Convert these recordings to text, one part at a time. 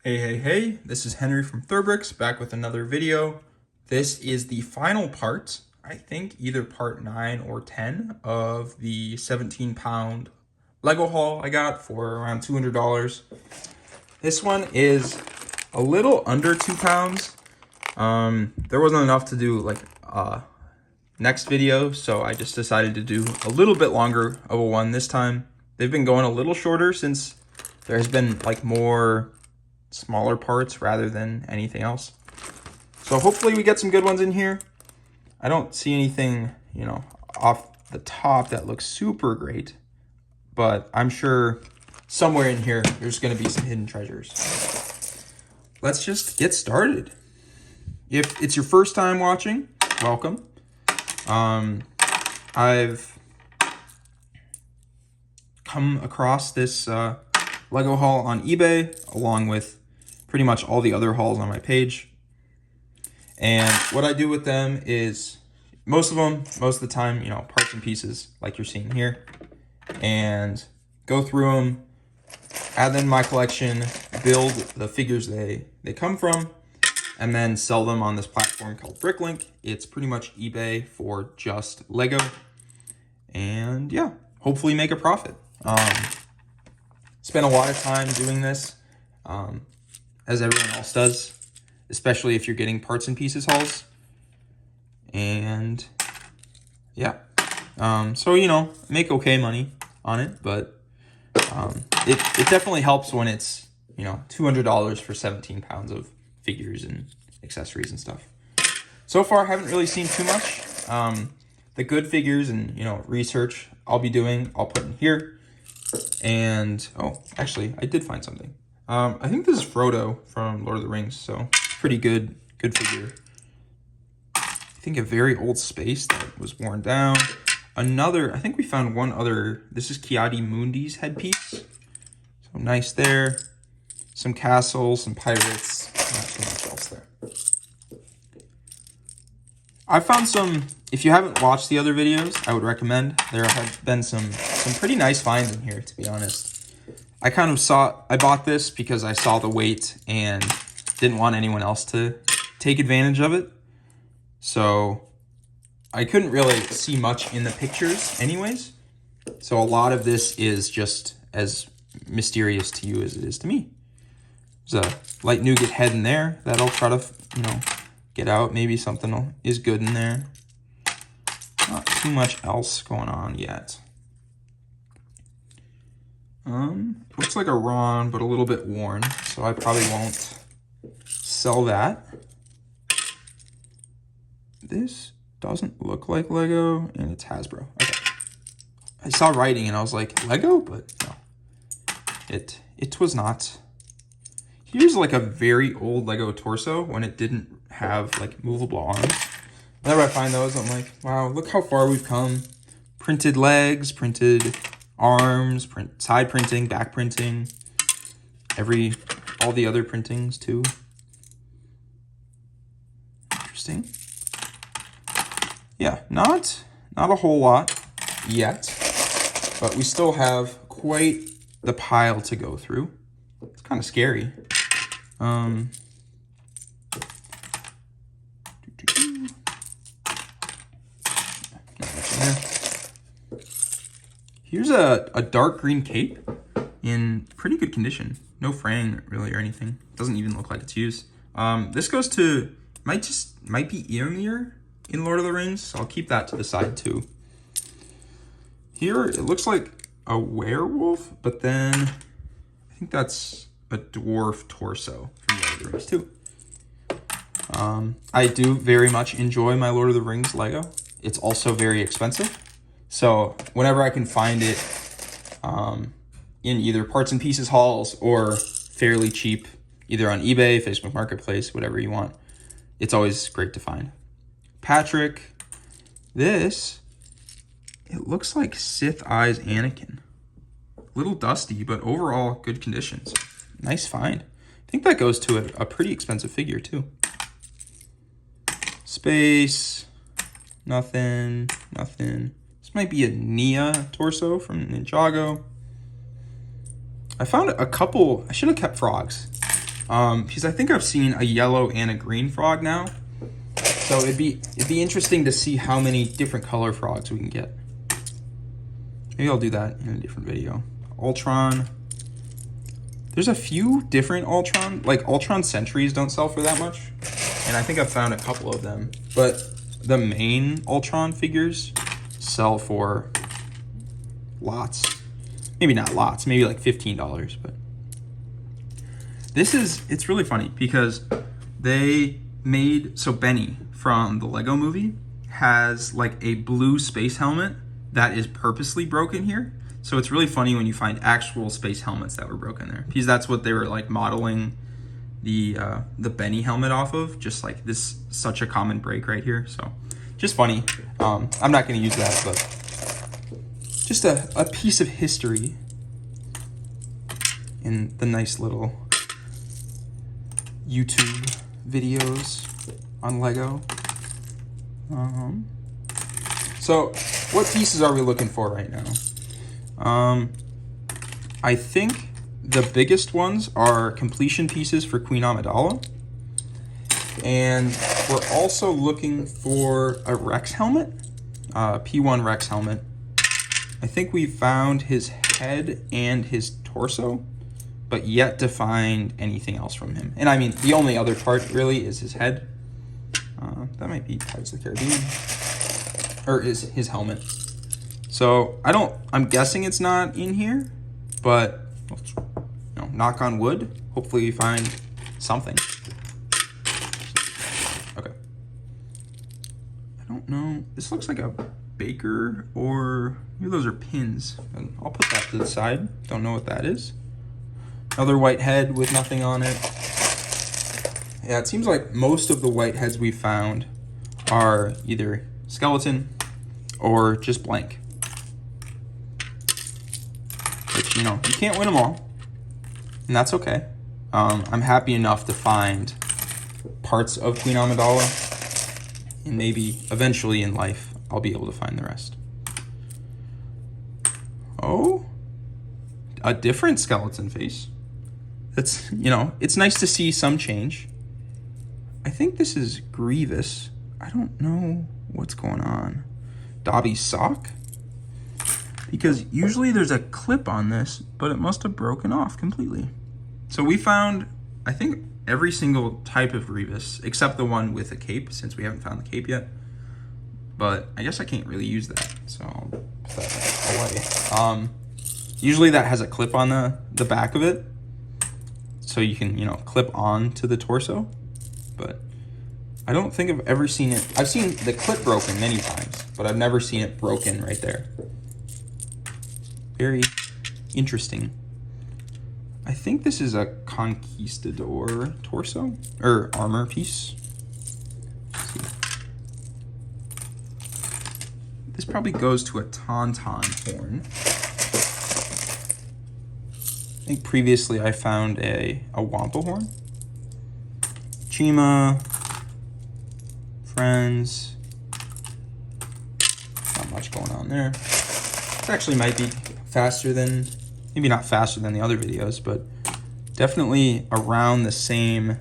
Hey, this is Henry from Thurbricks back with another video. This is the final part, I think either part 9 or 10 of the 17-pound Lego haul I got for around $200. This one is a little under 2 pounds. There wasn't enough to do like next video, so I just decided to do a little bit longer of a one this time. They've been going a little shorter since there has been like more smaller parts rather than anything else. So hopefully we get some good ones in here. I don't see anything, off the top that looks super great, but I'm sure somewhere in here there's going to be some hidden treasures. Let's just get started. If it's your first time watching, welcome. I've come across this Lego haul on eBay along with pretty much all the other hauls on my page. And what I do with them is most of the time, parts and pieces like you're seeing here, and go through them, add them to my collection, build the figures they come from, and then sell them on this platform called Bricklink. It's pretty much eBay for just Lego. And yeah, hopefully make a profit. Spent a lot of time doing this, as everyone else does, especially if you're getting parts and pieces hauls. And yeah, so make okay money on it, but it definitely helps when it's $200 for 17 pounds of figures and accessories and stuff. So far, I haven't really seen too much. The good figures and research I'll be doing, I'll put in here. And oh, actually, I did find something. I think this is Frodo from Lord of the Rings, so pretty good figure. I think a very old space that was worn down. I think we found one other. This is Ki-Adi-Mundi's headpiece. So nice there. Some castles, some pirates. Not too much else there. I found some. If you haven't watched the other videos, I would recommend. There have been some pretty nice finds in here, to be honest. I bought this because I saw the weight and didn't want anyone else to take advantage of it. So I couldn't really see much in the pictures anyways. So a lot of this is just as mysterious to you as it is to me. There's a light nougat head in there that I'll try to, get out. Maybe something is good in there. Not too much else going on yet. Looks like a Ron, but a little bit worn, so I probably won't sell that. This doesn't look like Lego, and it's Hasbro. Okay. I saw writing, and I was like, Lego? But no. It was not. Here's like a very old Lego torso when it didn't have like movable arms. Whenever I find those, I'm like, wow, look how far we've come. Printed legs, printed arms, side printing, back printing, all the other printings too. Interesting. Yeah, not a whole lot yet, but we still have quite the pile to go through. It's kind of scary. Here's a dark green cape in pretty good condition. No fraying really or anything. Doesn't even look like it's used. This goes to, might be Earmere in Lord of the Rings, so I'll keep that to the side too. Here, it looks like a werewolf, but then I think that's a dwarf torso from Lord of the Rings too. I do very much enjoy my Lord of the Rings Lego. It's also very expensive. So whenever I can find it in either parts and pieces hauls or fairly cheap, either on eBay, Facebook Marketplace, whatever you want, it's always great to find. Patrick, it looks like Sith Eyes Anakin. A little dusty, but overall good conditions. Nice find. I think that goes to a pretty expensive figure too. Space, nothing. This might be a Nia torso from Ninjago. I found a couple. I should have kept frogs. Because I think I've seen a yellow and a green frog now. So it'd be interesting to see how many different color frogs we can get. Maybe I'll do that in a different video. Ultron. There's a few different Ultron, like Ultron Sentries don't sell for that much. And I think I've found a couple of them. But the main Ultron figures sell for lots. Maybe not lots, maybe like $15, but it's really funny because they made, so Benny from the Lego movie has like a blue space helmet that is purposely broken here. So it's really funny when you find actual space helmets that were broken there, because that's what they were like modeling the Benny helmet off of, just like this, such a common break right here. So just funny. I'm not going to use that, but just a piece of history in the nice little YouTube videos on Lego. So what pieces are we looking for right now? I think the biggest ones are completion pieces for Queen Amidala. And we're also looking for a Rex helmet, P1 Rex helmet. I think we found his head and his torso, but yet to find anything else from him. And I mean, the only other part really is his head. That might be Pirates of the Caribbean, or is his helmet. So I'm guessing it's not in here, but knock on wood. Hopefully we find something. Okay. I don't know. This looks like a baker, or maybe those are pins. And I'll put that to the side. Don't know what that is. Another white head with nothing on it. Yeah, it seems like most of the white heads we found are either skeleton or just blank. Which, you can't win them all. And that's okay. I'm happy enough to find parts of Queen Amidala. And maybe eventually in life, I'll be able to find the rest. Oh, a different skeleton face. That's, it's nice to see some change. I think this is Grievous. I don't know what's going on. Dobby's sock? Because usually there's a clip on this, but it must have broken off completely. So we found, I think, every single type of Grievous, except the one with a cape, since we haven't found the cape yet. But I guess I can't really use that, so I'll put that away. Usually that has a clip on the back of it, so you can, clip on to the torso. But I don't think I've ever seen it. I've seen the clip broken many times, but I've never seen it broken right there. Very interesting. I think this is a Conquistador torso, or armor piece. Let's see. This probably goes to a Tauntaun horn. I think previously I found a Wampa horn. Chima, Friends, not much going on there. It actually might be faster than, maybe not faster than the other videos, but definitely around the same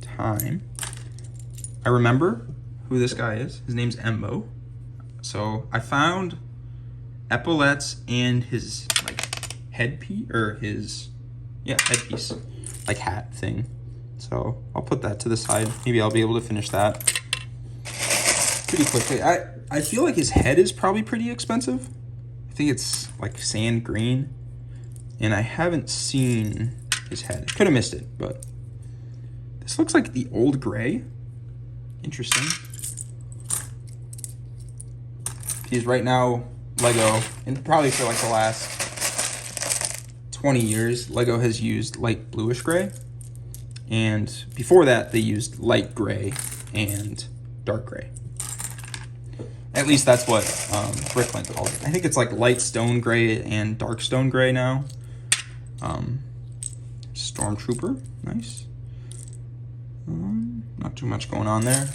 time. I remember who this guy is. His name's Embo. So I found epaulets and his headpiece, or his headpiece, like hat thing. So I'll put that to the side. Maybe I'll be able to finish that pretty quickly. I feel like his head is probably pretty expensive. I think it's like sand green, and I haven't seen his head. Could have missed it, but this looks like the old gray. Interesting. He's right now Lego, and probably for like the last 20 years, Lego has used light bluish gray. And before that, they used light gray and dark gray. At least that's what Bricklink calls it. I think it's like light stone gray and dark stone gray now. Stormtrooper, nice. Not too much going on there.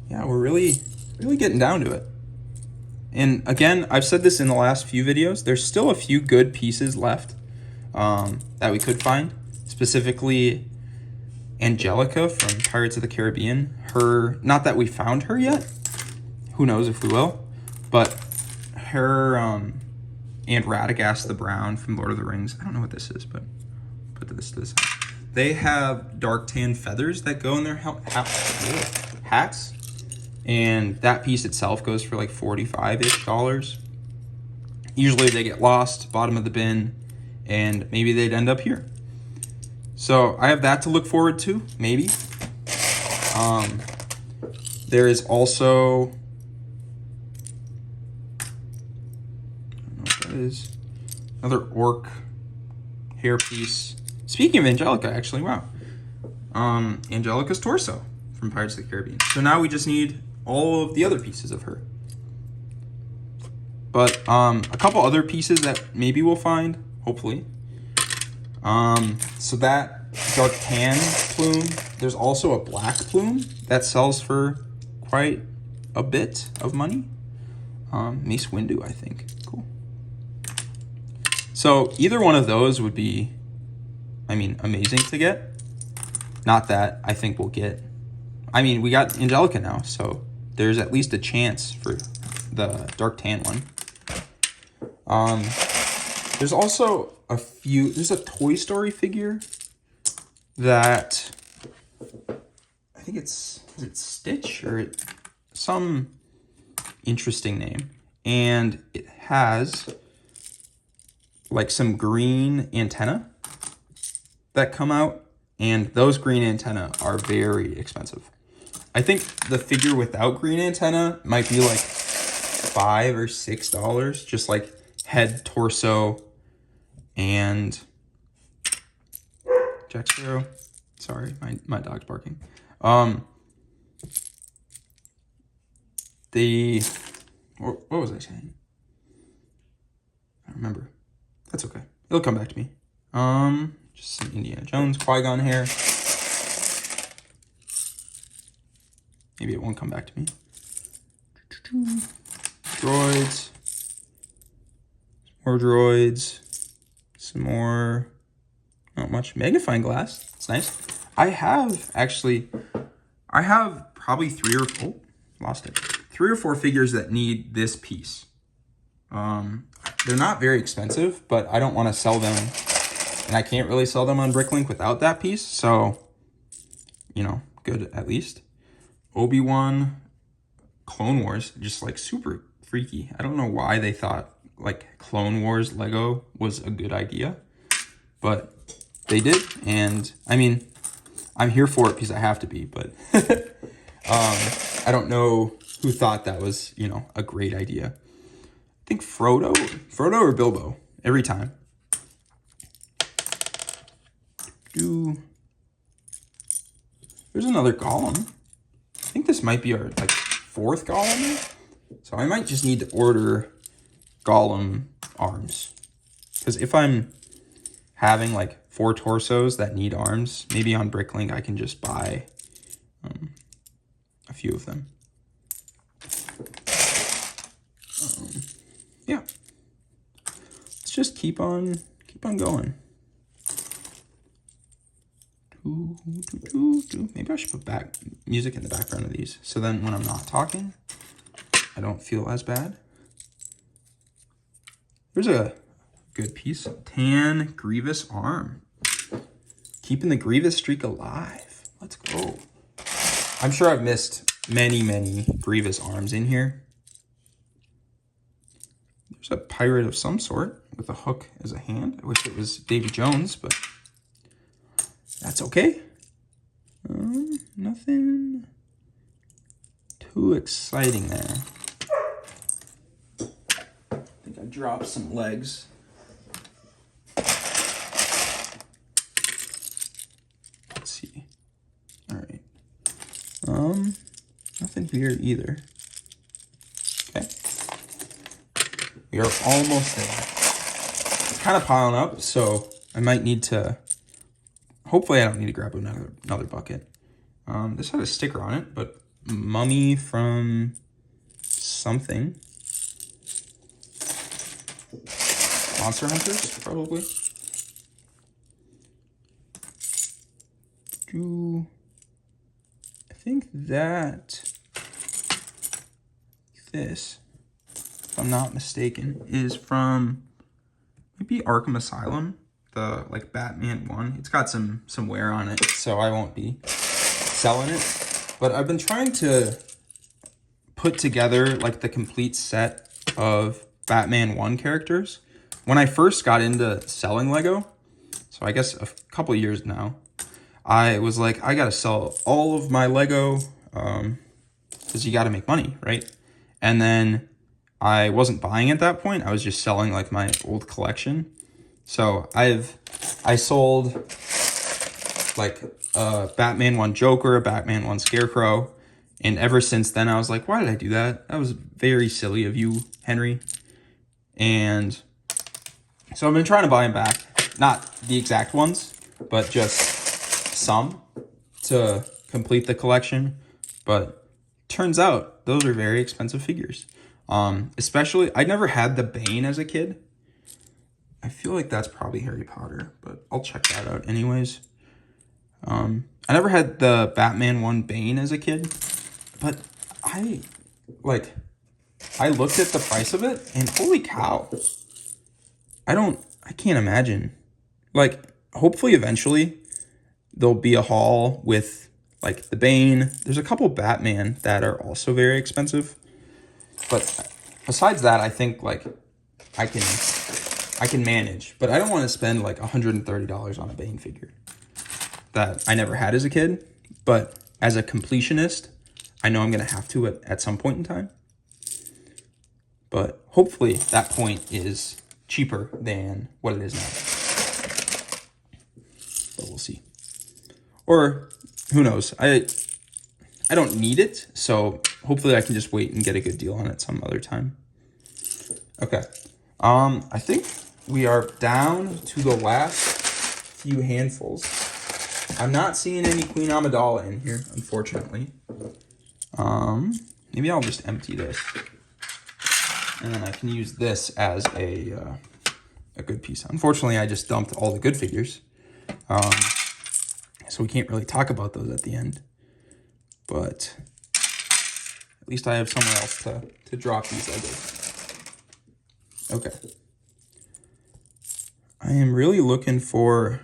Yeah, we're really getting down to it. And again, I've said this in the last few videos, there's still a few good pieces left. that we could find. Specifically, Angelica from Pirates of the Caribbean. Not that we found her yet. Who knows if we will. But her and Radagast the Brown from Lord of the Rings. I don't know what this is, but put this to this. They have dark tan feathers that go in their hats. And that piece itself goes for like $45-ish. Usually they get lost, bottom of the bin, and maybe they'd end up here. So I have that to look forward to, maybe. There is also, I don't know what that is, another orc hairpiece. Speaking of Angelica, actually, wow. Angelica's torso from Pirates of the Caribbean. So now we just need all of the other pieces of her. But a couple other pieces that maybe we'll find, hopefully. So that dark tan plume, there's also a black plume that sells for quite a bit of money. Mace Windu, I think. Cool. So either one of those would be, I mean, amazing to get. Not that I think we'll get, I mean, we got Angelica now, so there's at least a chance for the dark tan one. There's also there's a Toy Story figure that, I think is it Stitch or some interesting name. And it has like some green antenna that come out, and those green antenna are very expensive. I think the figure without green antenna might be like $5 or $6, just like head, torso, and Jack Sparrow. Sorry, my dog's barking. What was I saying? I don't remember. That's okay. It'll come back to me. Just some Indiana Jones, Qui-Gon hair. Maybe it won't come back to me. Droids. More droids. Some more. Not much. Magnifying glass. It's nice. I have probably 3 or 4 figures that need this piece. They're not very expensive, but I don't want to sell them, and I can't really sell them on Bricklink without that piece. So, you know, good at least. Obi-Wan, Clone Wars, just like super freaky. I don't know why they thought like Clone Wars Lego was a good idea, but they did. And I mean, I'm here for it because I have to be, but I don't know who thought that was, you know, a great idea. I think Frodo or Bilbo every time. There's another Gollum. I think this might be our like 4th Gollum. So I might just need to order Gollum arms. Because if I'm having like 4 torsos that need arms, maybe on Bricklink I can just buy a few of them. Yeah. Let's just keep on going. Maybe I should put music in the background of these, so then when I'm not talking, I don't feel as bad. There's a good piece. Tan Grievous arm. Keeping the Grievous streak alive. Let's go. I'm sure I've missed many Grievous arms in here. There's a pirate of some sort with a hook as a hand. I wish it was Davy Jones, but that's okay. Nothing too exciting there. I think I dropped some legs. Let's see. All right. Nothing here either. Okay. We are almost there. It's kind of piling up, so I might need to. Hopefully I don't need to grab another bucket. This had a sticker on it, but mummy from something. Monster Hunters, probably. I think that this, if I'm not mistaken, is from maybe Arkham Asylum, the like Batman one. It's got some wear on it, so I won't be selling it. But I've been trying to put together like the complete set of Batman 1 characters. When I first got into selling Lego, so I guess a couple years now, I was like, I gotta sell all of my Lego, because you gotta make money, right? And then I wasn't buying at that point. I was just selling like my old collection. So I sold like a Batman 1 Joker, a Batman 1 Scarecrow. And ever since then, I was like, why did I do that? That was very silly of you, Henry. And so I've been trying to buy them back. Not the exact ones, but just some to complete the collection. But turns out those are very expensive figures. Especially, I never had the Bane as a kid. I feel like that's probably Harry Potter, but I'll check that out anyways. I never had the Batman 1 Bane as a kid, but I looked at the price of it and holy cow. I can't imagine. Like, hopefully eventually there'll be a haul with like the Bane. There's a couple Batman that are also very expensive. But besides that, I think like I can manage, but I don't want to spend like $130 on a Bane figure that I never had as a kid. But as a completionist, I know I'm going to have to at some point in time. But hopefully that point is cheaper than what it is now. But we'll see. Or who knows? I don't need it, so hopefully I can just wait and get a good deal on it some other time. Okay. I think we are down to the last few handfuls. I'm not seeing any Queen Amidala in here, unfortunately. Maybe I'll just empty this. And then I can use this as a good piece. Unfortunately, I just dumped all the good figures. So we can't really talk about those at the end. But at least I have somewhere else to drop these Legos. Okay. I am really looking for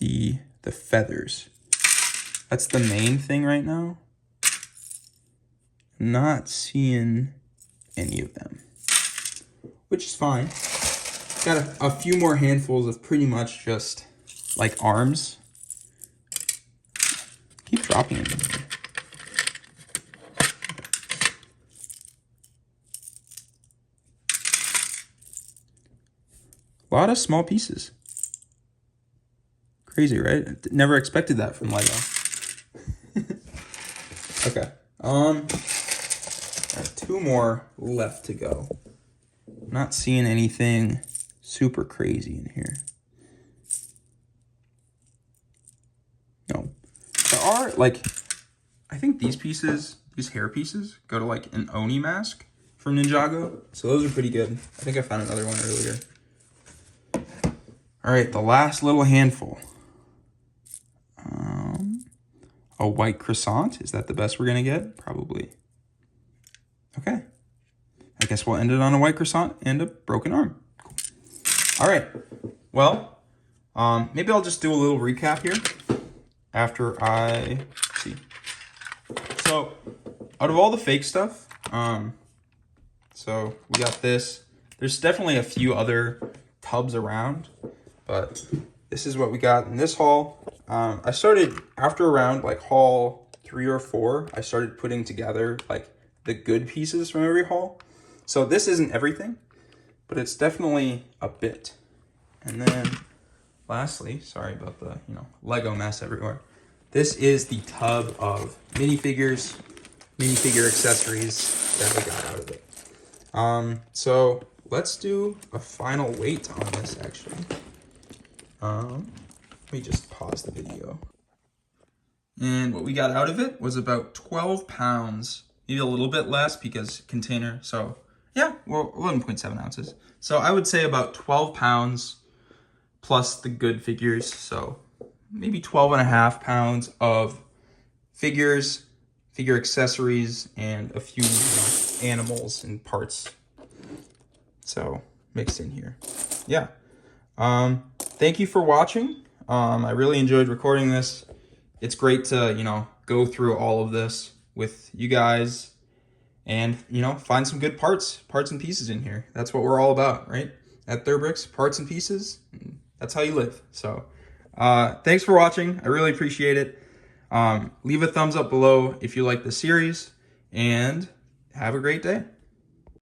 the feathers. That's the main thing right now. Not seeing any of them, which is fine. Got a few more handfuls of pretty much just like arms. Keep dropping them. A lot of small pieces. Crazy, right? Never expected that from Lego. Okay. I have two more left to go. Not seeing anything super crazy in here. No. There are, like, I think these pieces, these hair pieces, go to, like, an Oni mask from Ninjago. So those are pretty good. I think I found another one earlier. All right, the last little handful. A white croissant. Is that the best we're going to get? Probably. Okay. I guess we'll end it on a white croissant and a broken arm. Cool. All right. Well, maybe I'll just do a little recap here after I see. So, out of all the fake stuff, so we got this. There's definitely a few other tubs around, but this is what we got in this haul. I started after around like haul 3 or 4. I started putting together like the good pieces from every haul. So this isn't everything, but it's definitely a bit. And then lastly, sorry about the, Lego mess everywhere. This is the tub of minifigure accessories that I got out of it. So let's do a final weight on this actually. Let me just pause the video. And what we got out of it was about 12 pounds, maybe a little bit less because container. So yeah, well, 11.7 ounces. So I would say about 12 pounds plus the good figures. So maybe 12.5 pounds of figures, figure accessories, and a few animals and parts. So mixed in here. Yeah. Thank you for watching. I really enjoyed recording this. It's great to, go through all of this with you guys and, find some good parts and pieces in here. That's what we're all about, right? At Thurbricks, parts and pieces. That's how you live. So, thanks for watching. I really appreciate it. Leave a thumbs up below if you like the series, and have a great day.